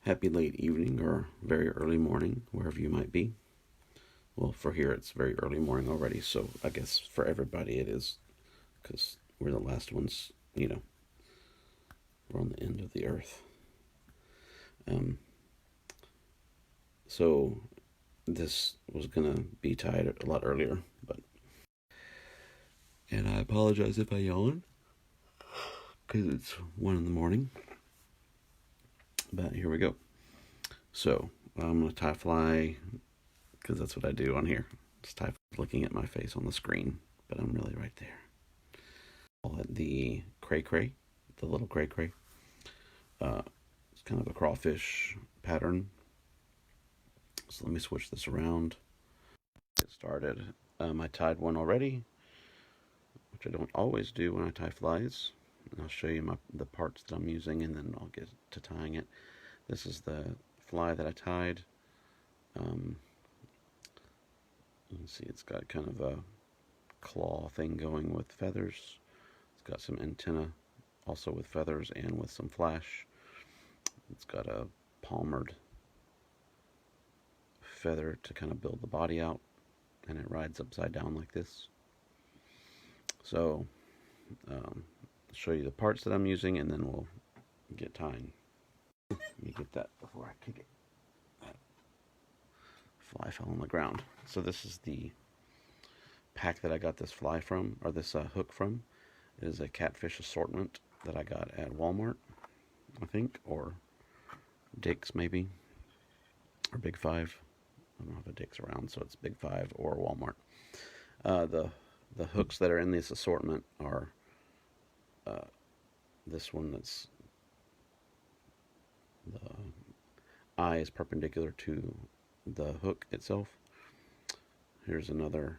Happy late evening or very early morning, wherever you might be. Well, for here it's very early morning already, so I guess for everybody it is, because we're the last ones, we're on the end of the earth. So this was gonna be tied a lot earlier, and I apologize if I yawn, because it's 1 in the morning. But here we go. So I'm gonna tie fly, because that's what I do on here. Just tie looking at my face on the screen, but I'm really right there. Call it the CrayCray, the little CrayCray. It's kind of a crawfish pattern. So let me switch this around. Get started. I tied one already, which I don't always do when I tie flies. And I'll show you the parts that I'm using, and then I'll get to tying it. This is the fly that I tied. You can see it's got kind of a claw thing going with feathers. It's got some antenna also with feathers and with some flash. It's got a palmered feather to kind of build the body out, and it rides upside down like this. So I'll show you the parts that I'm using, and then we'll get tying. Let me get that before I kick it. That fly fell on the ground. So this is the pack that I got this fly from, or this hook from. It is a catfish assortment that I got at Walmart, I think, or Dick's maybe, or Big Five. I don't know if a Dick's around, so it's Big Five or Walmart. The hooks that are in this assortment are this one that's the eye is perpendicular to the hook itself. Here's another.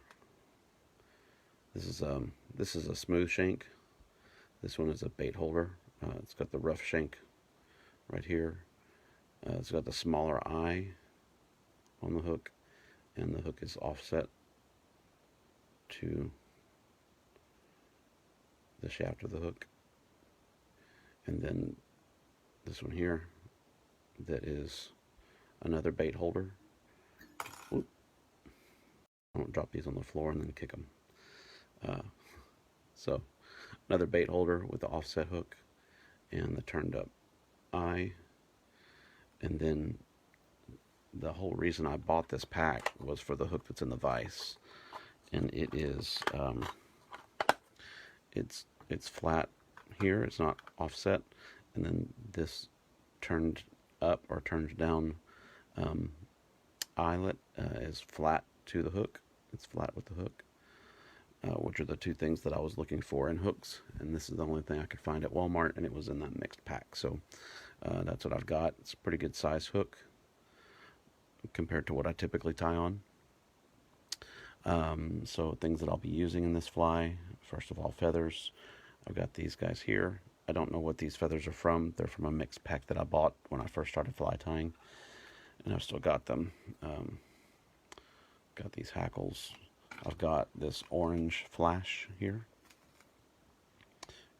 This is a smooth shank. This one is a bait holder. It's got the rough shank right here. It's got the smaller eye on the hook, and the hook is offset to the shaft of the hook. And then this one here, that is another bait holder. Oop. I don't drop these on the floor and then kick them. So another bait holder with the offset hook and the turned up eye. And then the whole reason I bought this pack was for the hook that's in the vise, and it is it's flat here, it's not offset, and then this turned up or turned down eyelet is flat to the hook. It's flat with the hook, which are the two things that I was looking for in hooks, and this is the only thing I could find at Walmart, and it was in that mixed pack. So that's what I've got. It's a pretty good size hook compared to what I typically tie on. So things that I'll be using in this fly, first of all, feathers. I've got these guys here. I don't know what these feathers are from. They're from a mixed pack that I bought when I first started fly tying, and I've still got them. Got these hackles. I've got this orange flash here,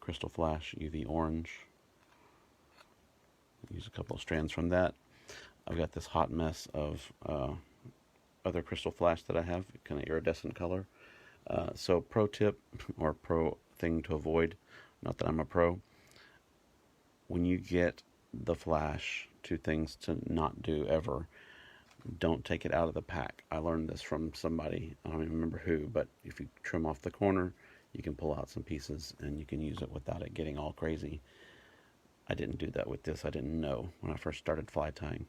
crystal flash, UV orange. Use a couple of strands from that. I've got this hot mess of other crystal flash that I have, kind of iridescent color. So pro tip, or pro thing to avoid, not that I'm a pro, when you get the flash, two things to not do ever: don't take it out of the pack. I learned this from somebody, I don't even remember who, but if you trim off the corner, you can pull out some pieces and you can use it without it getting all crazy. I didn't do that with this. I didn't know when I first started fly tying.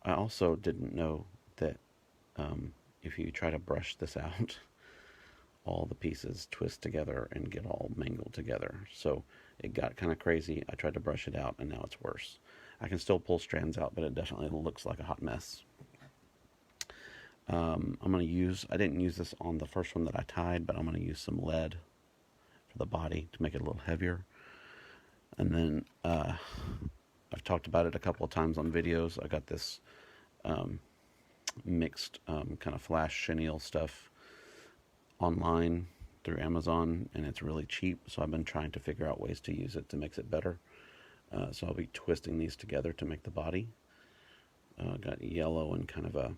I also didn't know that if you try to brush this out, all the pieces twist together and get all mangled together. So it got kind of crazy. I tried to brush it out, and now it's worse. I can still pull strands out, but it definitely looks like a hot mess. I'm going to use, I didn't use this on the first one that I tied, but I'm going to use some lead for the body to make it a little heavier. And then I've talked about it a couple of times on videos. I got this mixed kind of flash chenille stuff online through Amazon, and it's really cheap, so I've been trying to figure out ways to use it to make it better. So I'll be twisting these together to make the body. got yellow and kind of a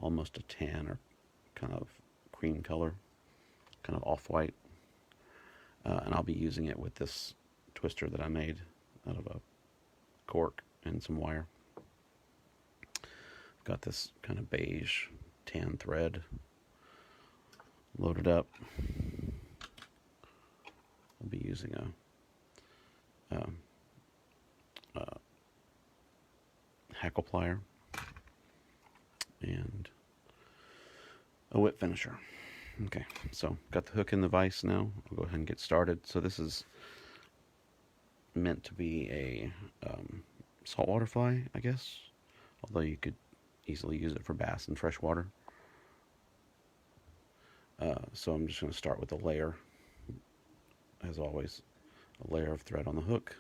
almost a tan or kind of cream color, kind of off-white. And I'll be using it with this twister that I made out of a cork and some wire. I've got this kind of beige tan thread loaded up. I'll be using a hackle plier and a whip finisher. Okay, so got the hook in the vise now. I'll go ahead and get started. So this is meant to be a saltwater fly, I guess, although you could easily use it for bass and freshwater. So I'm just going to start with a layer, as always, a layer of thread on the hook.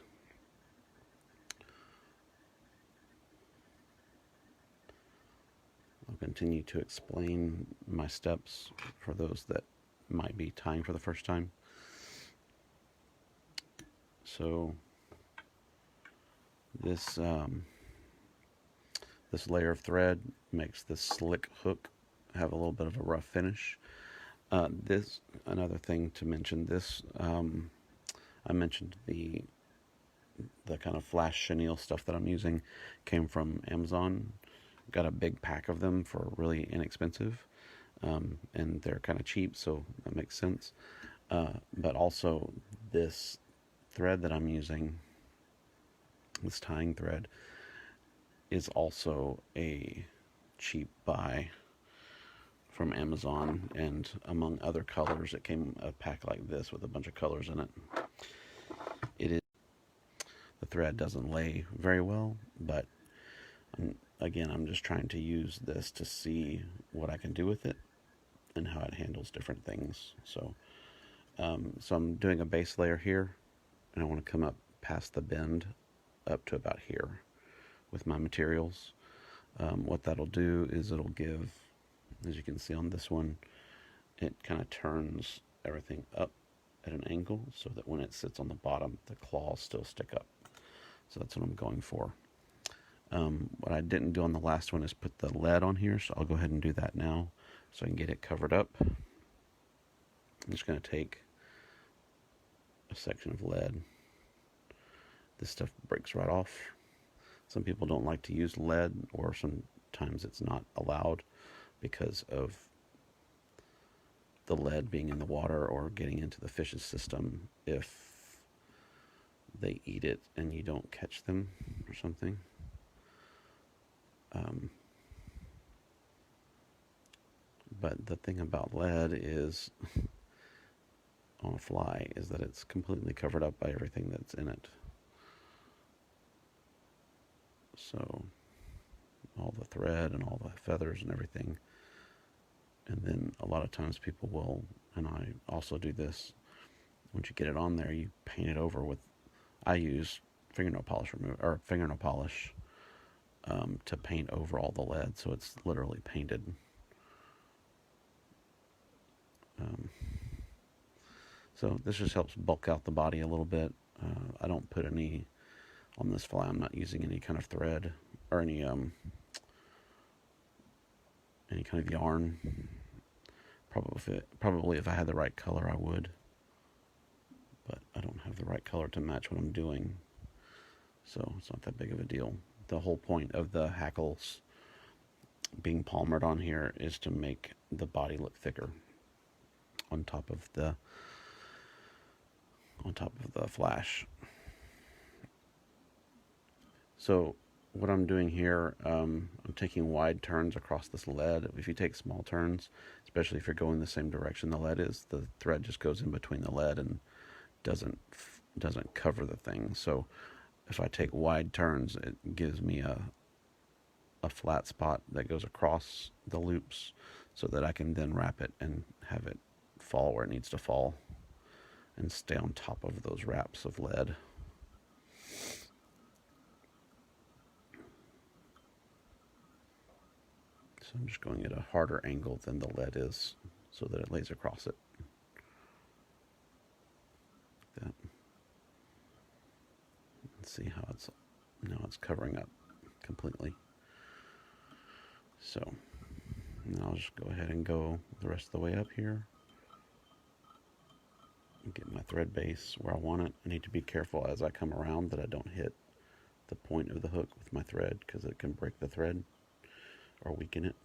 I'll continue to explain my steps for those that might be tying for the first time. So this this layer of thread makes this slick hook have a little bit of a rough finish. This, another thing to mention, this I mentioned the kind of flash chenille stuff that I'm using came from Amazon. Got a big pack of them for really inexpensive, and they're kind of cheap, so that makes sense. But also this thread that I'm using, this tying thread, is also a cheap buy from Amazon, and among other colors, it came a pack like this with a bunch of colors in it. The thread doesn't lay very well, but again, I'm just trying to use this to see what I can do with it and how it handles different things. So I'm doing a base layer here, and I want to come up past the bend up to about here with my materials. What that'll do is it'll give, as you can see on this one, it kind of turns everything up at an angle so that when it sits on the bottom, the claws still stick up. So that's what I'm going for. What I didn't do on the last one is put the lead on here, so I'll go ahead and do that now so I can get it covered up. I'm just going to take a section of lead. This stuff breaks right off. Some people don't like to use lead, or sometimes it's not allowed because of the lead being in the water or getting into the fish's system if they eat it and you don't catch them or something. But the thing about lead is, on a fly, is that it's completely covered up by everything that's in it. So all the thread and all the feathers and everything. And then a lot of times people will, and I also do this, once you get it on there, you paint it over with, I use fingernail polish to paint over all the lead, so it's literally painted. So this just helps bulk out the body a little bit. I don't put any on this fly. I'm not using any kind of thread or any kind of yarn. Probably if I had the right color, I would, but I don't have the right color to match what I'm doing, so it's not that big of a deal. The whole point of the hackles being palmered on here is to make the body look thicker on top of the flash. So what I'm doing here, I'm taking wide turns across this lead. If you take small turns, especially if you're going the same direction the lead is, the thread just goes in between the lead and doesn't cover the thing. So if I take wide turns, it gives me a flat spot that goes across the loops so that I can then wrap it and have it fall where it needs to fall and stay on top of those wraps of lead. So I'm just going at a harder angle than the lead is so that it lays across it. Like that. Let's see how it's covering up completely. So now I'll just go ahead and go the rest of the way up here. Get my thread base where I want it. I need to be careful as I come around that I don't hit the point of the hook with my thread, because it can break the thread or weaken it.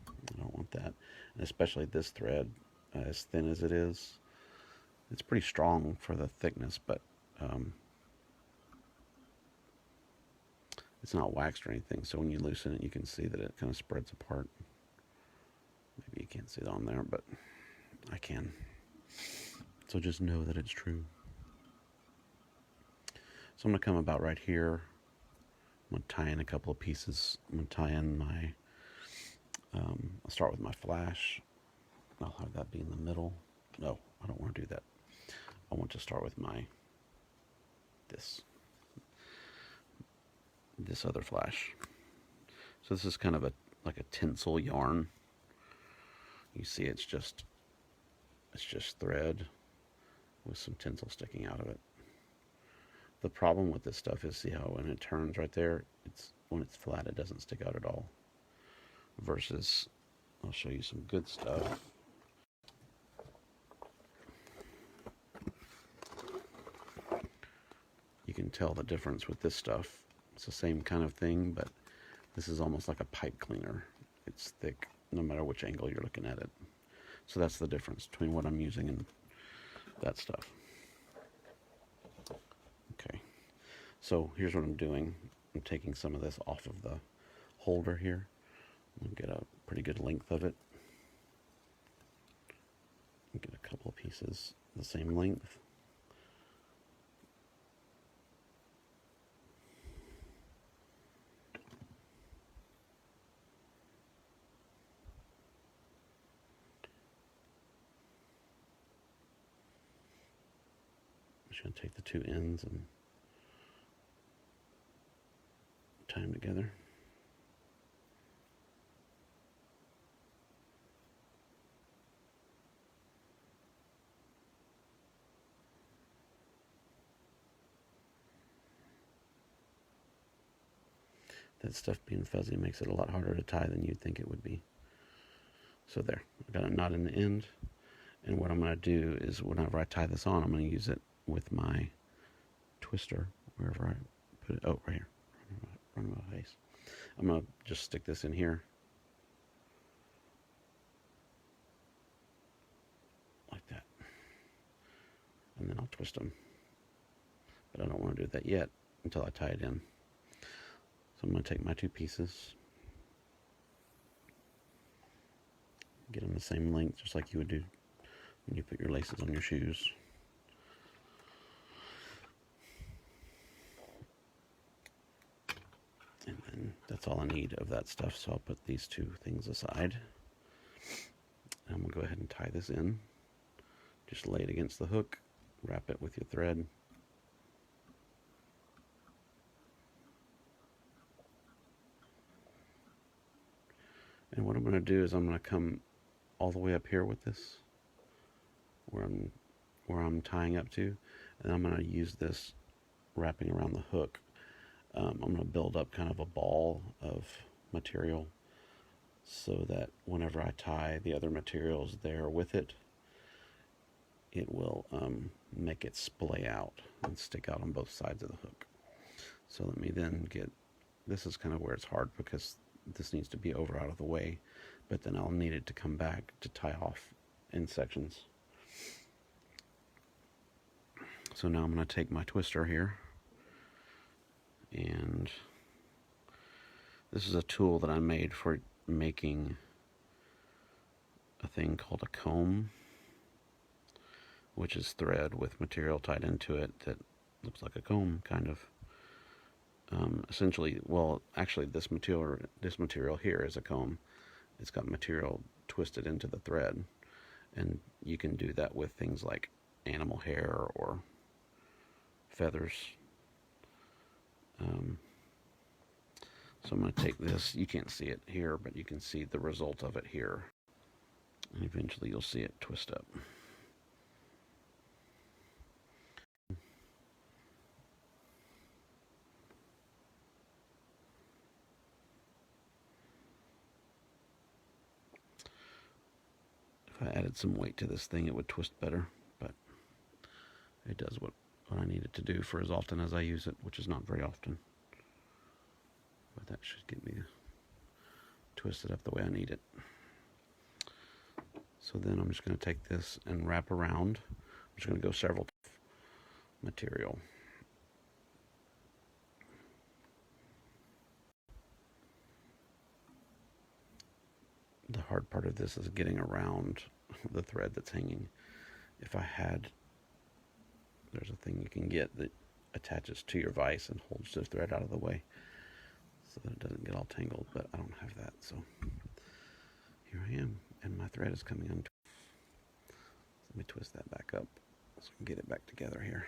I don't want that. And especially this thread, as thin as it is, it's pretty strong for the thickness, but it's not waxed or anything, so when you loosen it, you can see that it kind of spreads apart. Maybe you can't see it on there, but I can. So just know that it's true. So I'm going to come about right here. I'm going to tie in a couple of pieces. I'm going to tie in my, I'll start with my flash. I'll have that be in the middle. No, I don't want to do that. I want to start with my, this other flash. So this is kind of like a tinsel yarn. You see it's just thread with some tinsel sticking out of it. The problem with this stuff is, see how when it turns right there, when it's flat, it doesn't stick out at all. Versus, I'll show you some good stuff. You can tell the difference with this stuff. It's the same kind of thing, but this is almost like a pipe cleaner. It's thick no matter which angle you're looking at it. So that's the difference between what I'm using and that stuff. Okay, so here's what I'm doing. I'm taking some of this off of the holder here. I'm going to get a pretty good length of it. Get a couple of pieces the same length. I'm just going to take the two ends and tie them together. That stuff being fuzzy makes it a lot harder to tie than you'd think it would be. So there, I got a knot in the end. And what I'm going to do is whenever I tie this on, I'm going to use it with my twister, wherever I put it. Oh, right here. Run my face. I'm going to just stick this in here. Like that. And then I'll twist them. But I don't want to do that yet until I tie it in. So I'm going to take my two pieces, get them the same length, just like you would do when you put your laces on your shoes. And then that's all I need of that stuff, so I'll put these two things aside. And I'm going to go ahead and tie this in. Just lay it against the hook, wrap it with your thread. And what I'm going to do is I'm going to come all the way up here with this, where I'm tying up to, and I'm going to use this wrapping around the hook. I'm going to build up kind of a ball of material so that whenever I tie the other materials there with it, it will make it splay out and stick out on both sides of the hook. So let me then get, this is kind of where it's hard because this needs to be over out of the way, but then I'll need it to come back to tie off in sections. So now I'm going to take my twister here, and this is a tool that I made for making a thing called a comb, which is thread with material tied into it that looks like a comb, kind of. Essentially, well, actually, this material here is a comb. It's got material twisted into the thread, and you can do that with things like animal hair or feathers. So I'm going to take this. You can't see it here, but you can see the result of it here, and eventually you'll see it twist up. If I added some weight to this thing, it would twist better, but it does what I need it to do for as often as I use it, which is not very often. But that should get me to twist it up the way I need it. So then I'm just going to take this and wrap around. I'm just going to go several material. The hard part of this is getting around the thread that's hanging. If I had, there's a thing you can get that attaches to your vise and holds the thread out of the way so that it doesn't get all tangled, but I don't have that, so here I am, and my thread is coming on. Let me twist that back up so I can get it back together here.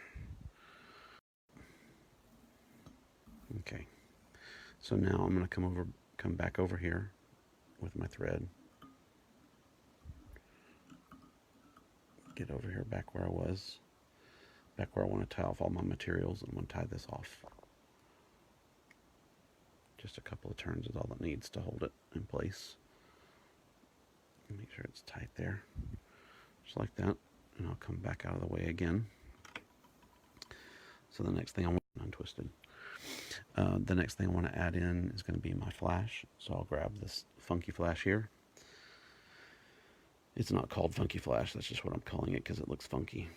Okay, so now I'm going to come back over here with my thread, get over here back where I was, back where I want to tie off all my materials, and I'm going to tie this off. Just a couple of turns is all it needs to hold it in place. Make sure it's tight there, just like that, and I'll come back out of the way again. So the next thing I want, untwisted. The next thing I want to add in is going to be my flash. So I'll grab this funky flash here. It's not called funky flash, that's just what I'm calling it because it looks funky.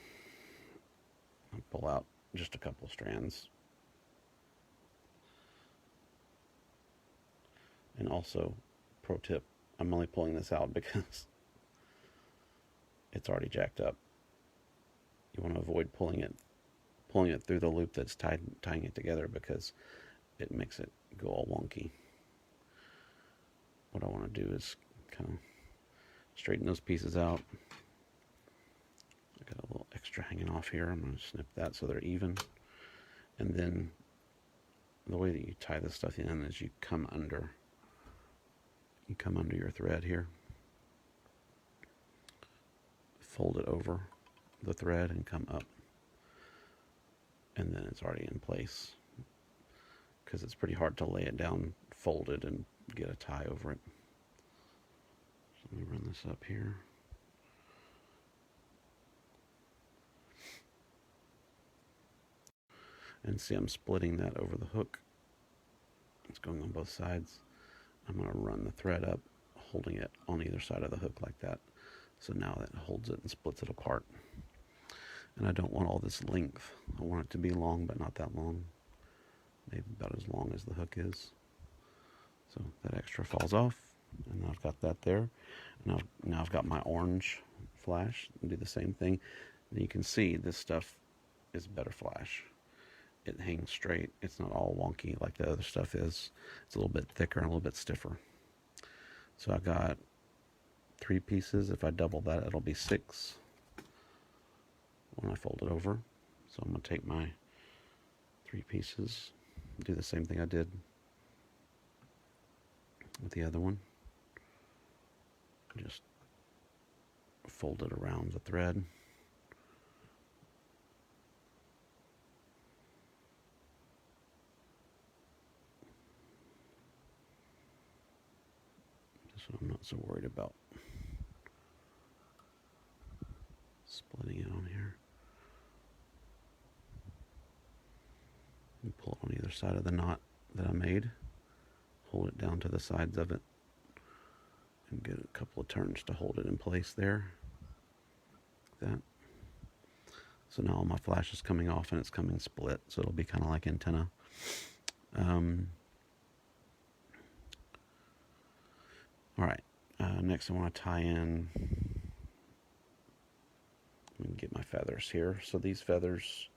I'll pull out just a couple strands. And also, pro tip, I'm only pulling this out because it's already jacked up. You want to avoid pulling it through the loop that's tying it together because it makes it go all wonky. What I want to do is kind of straighten those pieces out. I got a little extra hanging off here. I'm going to snip that so they're even. And then the way that you tie this stuff in is you come under your thread here, fold it over the thread and come up, and then it's already in place because it's pretty hard to lay it down folded and get a tie over it. So let me run this up here. And see, I'm splitting that over the hook. It's going on both sides. I'm going to run the thread up, holding it on either side of the hook like that. So now that holds it and splits it apart. And I don't want all this length. I want it to be long, but not that long. Maybe about as long as the hook is. So that extra falls off, and I've got that there. And now I've got my orange flash. And do the same thing. And you can see this stuff is better flash. It hangs straight. It's not all wonky like the other stuff is. It's a little bit thicker and a little bit stiffer. So I got 3 pieces. If I double that, it'll be 6 when I fold it over. So I'm going to take my 3 pieces, do the same thing I did with the other one. Just fold it around the thread. This one I'm not so worried about splitting it on here. And pull it on either side of the knot that I made. Hold it down to the sides of it. And get a couple of turns to hold it in place there. Like that. So now all my flash is coming off and it's coming split. So it'll be kind of like antenna. Alright. Next I want to tie in. Let me get my feathers here. So these feathers,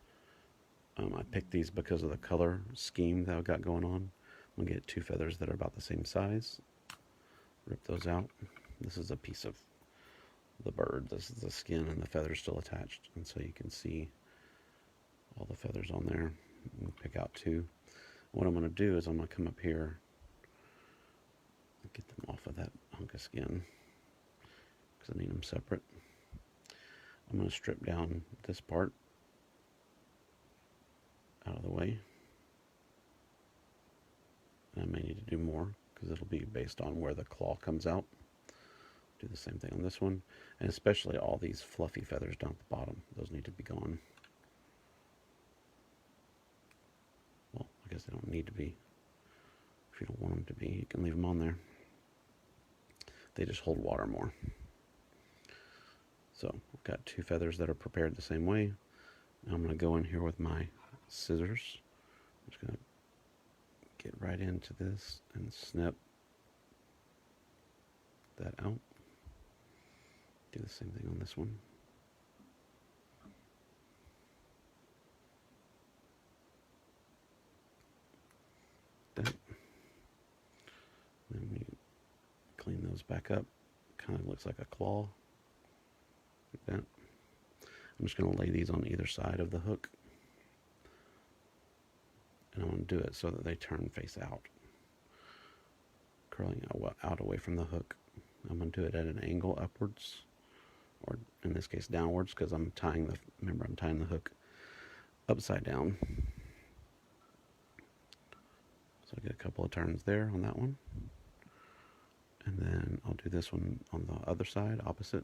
I picked these because of the color scheme that I've got going on. I'm going to get 2 feathers that are about the same size. Rip those out. This is a piece of the bird. This is the skin and the feathers still attached. And so you can see all the feathers on there. And pick out 2. What I'm going to do is I'm going to come up here and get them off of that hunk of skin because I need them separate. I'm going to strip down this part out of the way. And I may need to do more because it'll be based on where the claw comes out. Do the same thing on this one, and especially all these fluffy feathers down at the bottom. Those need to be gone. Well, I guess they don't need to be. If you don't want them to be, you can leave them on there. They just hold water more. So I've got 2 feathers that are prepared the same way. Now I'm going to go in here with my scissors. I'm just going to get right into this and snip that out. Do the same thing on this one. That. Then we clean those back up. Kind of looks like a claw. Like that. I'm just going to lay these on either side of the hook. And I'm going to do it so that they turn face out. Curling out away from the hook. I'm going to do it at an angle upwards. Or in this case downwards, because I'm tying the hook upside down. So I get a couple of turns there on that one. And then I'll do this one on the other side, opposite.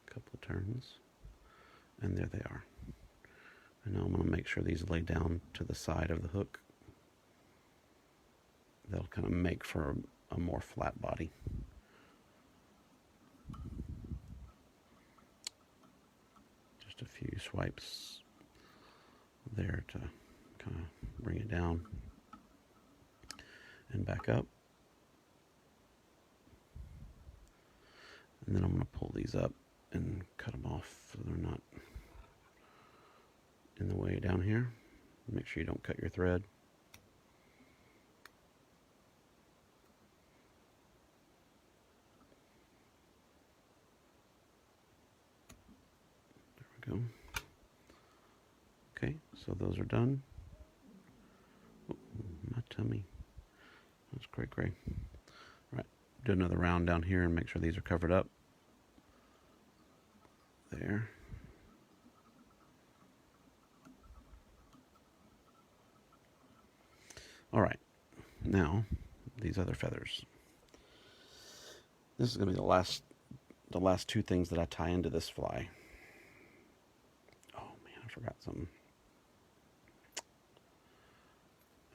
Couple of turns. And there they are. And now I'm going to make sure these lay down to the side of the hook. They'll kind of make for a more flat body. Just a few swipes there to kind of bring it down and back up. And then I'm going to pull these up and cut them off so they're not in the way down here. Make sure you don't cut your thread. There we go. Okay, so those are done. Oh, my tummy. That's cray-cray. All right, do another round down here and make sure these are covered up. There. All right, now these other feathers. This is going to be the last 2 things that I tie into this fly. Oh man, I forgot something.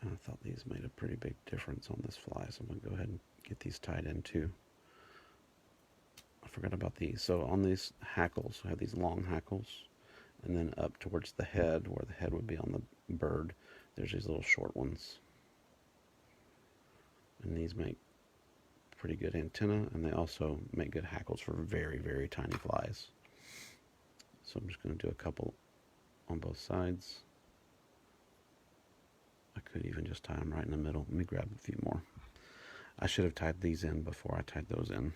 I thought these made a pretty big difference on this fly, so I'm going to go ahead and get these tied in too. I forgot about these. So on these hackles, I have these long hackles, and then up towards the head, where the head would be on the bird, there's these little short ones. And these make pretty good antenna, and they also make good hackles for very, very tiny flies. So I'm just going to do a couple on both sides. I could even just tie them right in the middle. Let me grab a few more. I should have tied these in before I tied those in.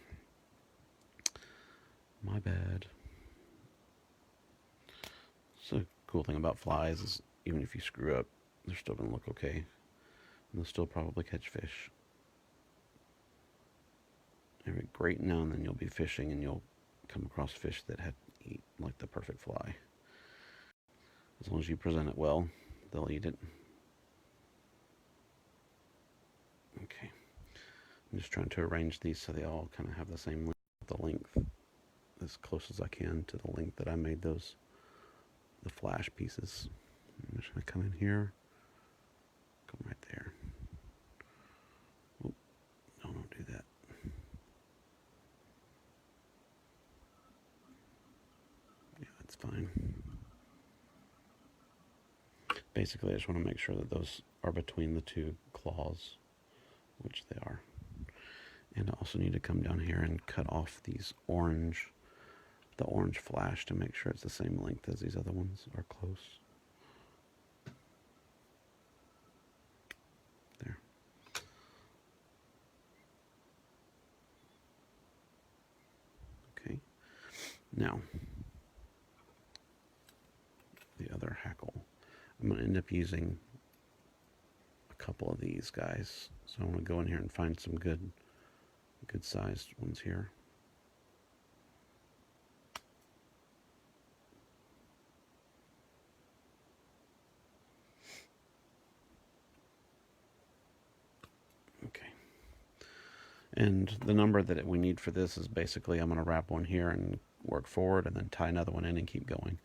My bad. So the cool thing about flies is even if you screw up, they're still going to look okay. And they'll still probably catch fish. Every great now and then you'll be fishing and you'll come across fish that eat like the perfect fly. As long as you present it well, they'll eat it. Okay. I'm just trying to arrange these so they all kind of have the same length as close as I can to the length that I made the flash pieces. I'm just going to come in here, come right there. Oh, no, don't do that. Yeah, that's fine. Basically, I just want to make sure that those are between the 2 claws, which they are. And I also need to come down here and cut off the orange flash to make sure it's the same length as these other ones are close. There. Okay. Now, the other hackle. I'm going to end up using a couple of these guys. So I want to go in here and find some good sized ones here. And the number that we need for this is basically I'm going to wrap one here and work forward and then tie another one in and keep going.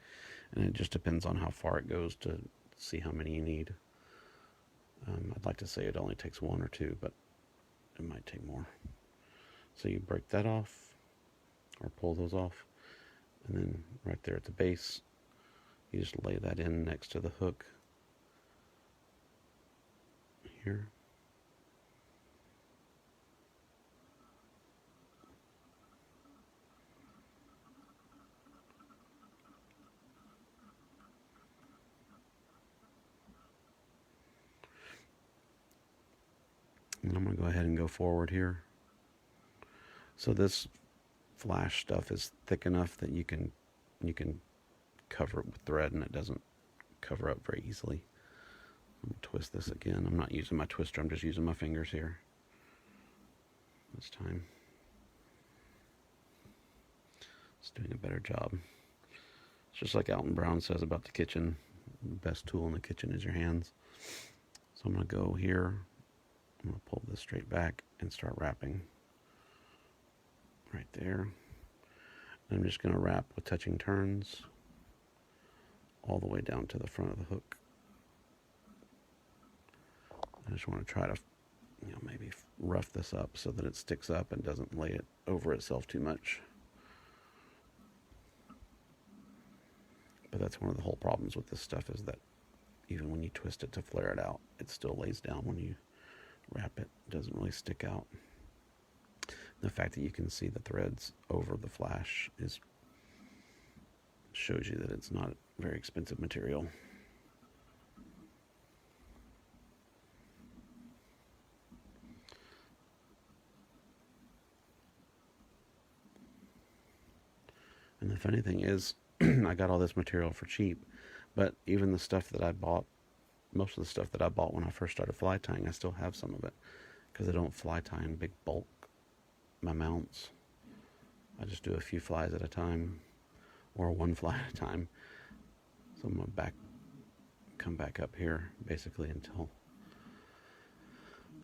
And it just depends on how far it goes to see how many you need. I'd like to say it only takes one or two, but it might take more. So you break that off or pull those off, and then right there at the base, you just lay that in next to the hook here. And I'm going to go ahead and go forward here. So this flash stuff is thick enough that you can cover it with thread and it doesn't cover up very easily. I'm going to twist this again. I'm not using my twister, I'm just using my fingers here this time. It's doing a better job. It's just like Alton Brown says about the kitchen. The best tool in the kitchen is your hands. So I'm going to go here. I'm going to pull this straight back and start wrapping right there. And I'm just going to wrap with touching turns all the way down to the front of the hook. I just want to try to, maybe rough this up so that it sticks up and doesn't lay it over itself too much. But that's one of the whole problems with this stuff, is that even when you twist it to flare it out, it still lays down when you wrap it. It doesn't really stick out. The fact that you can see the threads over the flash shows you that it's not very expensive material. And the funny thing is, I got all this material for cheap, but even the stuff that I bought, most of the stuff that I bought when I first started fly tying, I still have some of it, because I don't fly tie in big bulk my mounts. I just do a few flies at a time, or one fly at a time. So I'm going to come back up here basically until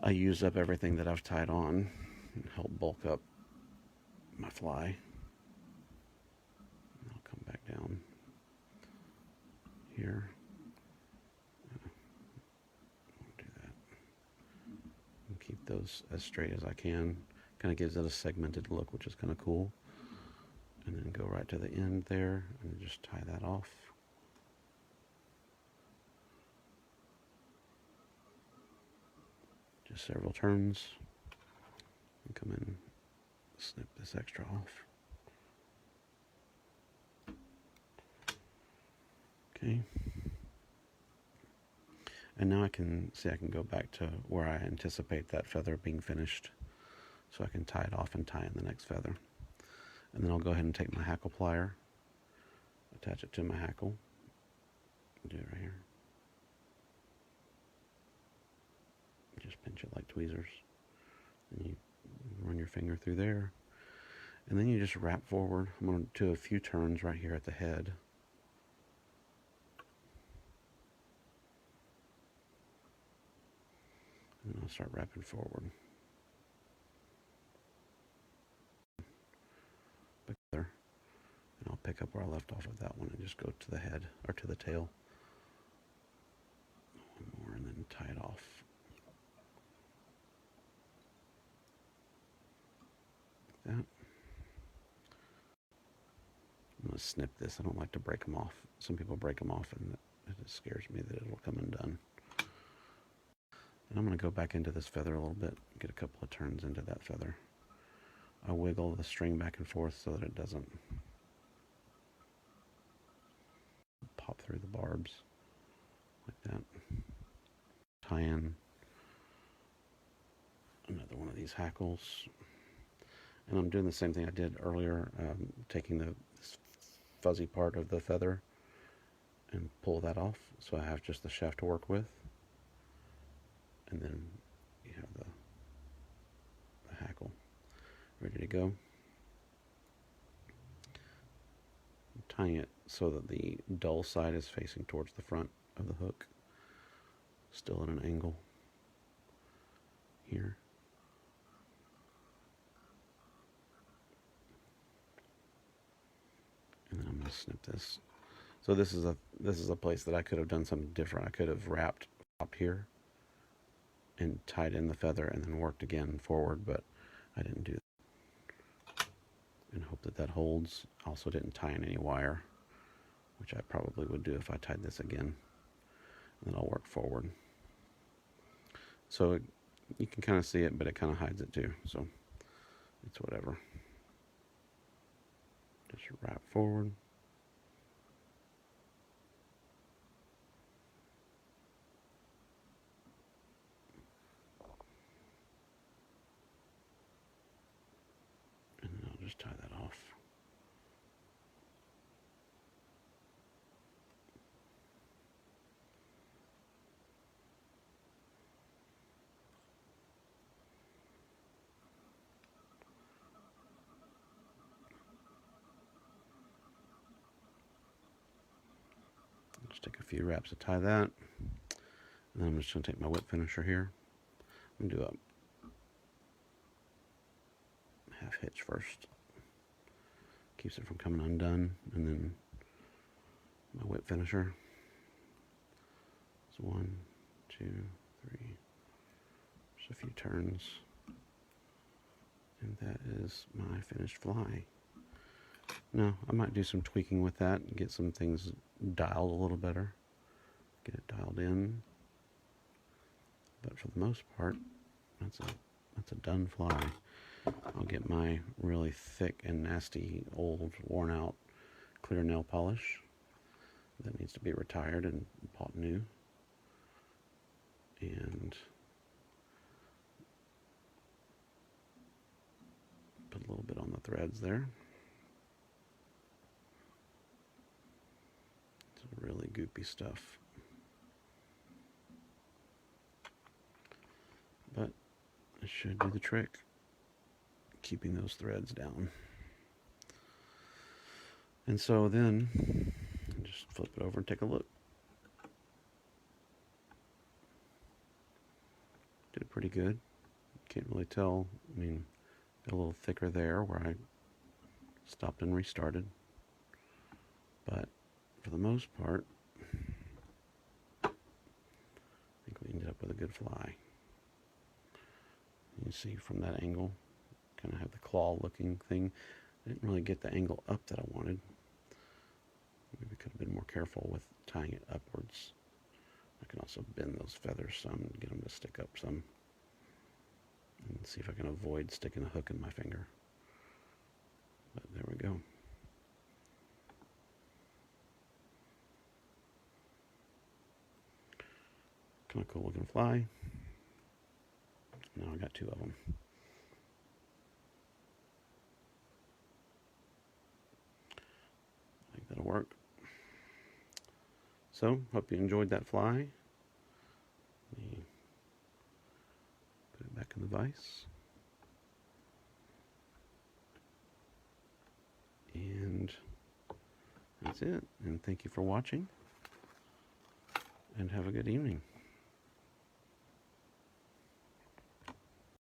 I use up everything that I've tied on and help bulk up my fly. I'll come back down here. I'll do that. And keep those as straight as I can. Kind of gives it a segmented look, which is kind of cool. And then go right to the end there and just tie that off. Just several turns. And come in, snip this extra off. Okay. And now I can go back to where I anticipate that feather being finished. So I can tie it off and tie in the next feather. And then I'll go ahead and take my hackle plier, attach it to my hackle, do it right here. Just pinch it like tweezers. And you run your finger through there. And then you just wrap forward. I'm going to do a few turns right here at the head. And I'll start wrapping forward. There, and I'll pick up where I left off of that one and just go to the head or to the tail. One more and then tie it off. Like that. I'm going to snip this. I don't like to break them off. Some people break them off and it just scares me that it'll come undone. And I'm going to go back into this feather a little bit, get a couple of turns into that feather. I wiggle the string back and forth so that it doesn't pop through the barbs like that. Tie in another one of these hackles. And I'm doing the same thing I did earlier, taking this fuzzy part of the feather and pull that off. So I have just the shaft to work with. And then you have the hackle ready to go. I'm tying it so that the dull side is facing towards the front of the hook, still at an angle here. gonna snip this. So this is a place that I could have done something different. I could have wrapped up here and tied in the feather and then worked again forward, but I didn't do that. And hope that that holds. Also didn't tie in any wire, which I probably would do if I tied this again. And then I'll work forward. So you can kind of see it, but it kind of hides it too. So it's whatever. Just wrap forward. And then I'll just tie that off. Just take a few wraps to tie that. And then I'm just going to take my whip finisher here and do a half hitch first. Keeps it from coming undone. And then my whip finisher. So 1, 2, 3. Just a few turns. And that is my finished fly. Now, I might do some tweaking with that and get some things dialed a little better. Get it dialed in. But for the most part, that's a done fly. I'll get my really thick and nasty, old, worn out clear nail polish that needs to be retired and bought new. And put a little bit on the threads there. It's really goopy stuff. But it should do the trick, keeping those threads down. And so then, just flip it over and take a look. Did pretty good. Can't really tell. I mean, got a little thicker there where I stopped and restarted. But for the most part, I think we ended up with a good fly. You see from that angle, kind of have the claw looking thing. I didn't really get the angle up that I wanted. Maybe could have been more careful with tying it upwards. I can also bend those feathers some and get them to stick up some. And see if I can avoid sticking a hook in my finger. But there we go. Kind of cool looking fly. Now I got 2 of them. I think that'll work. So, hope you enjoyed that fly. Let me put it back in the vise. And that's it. And thank you for watching. And have a good evening.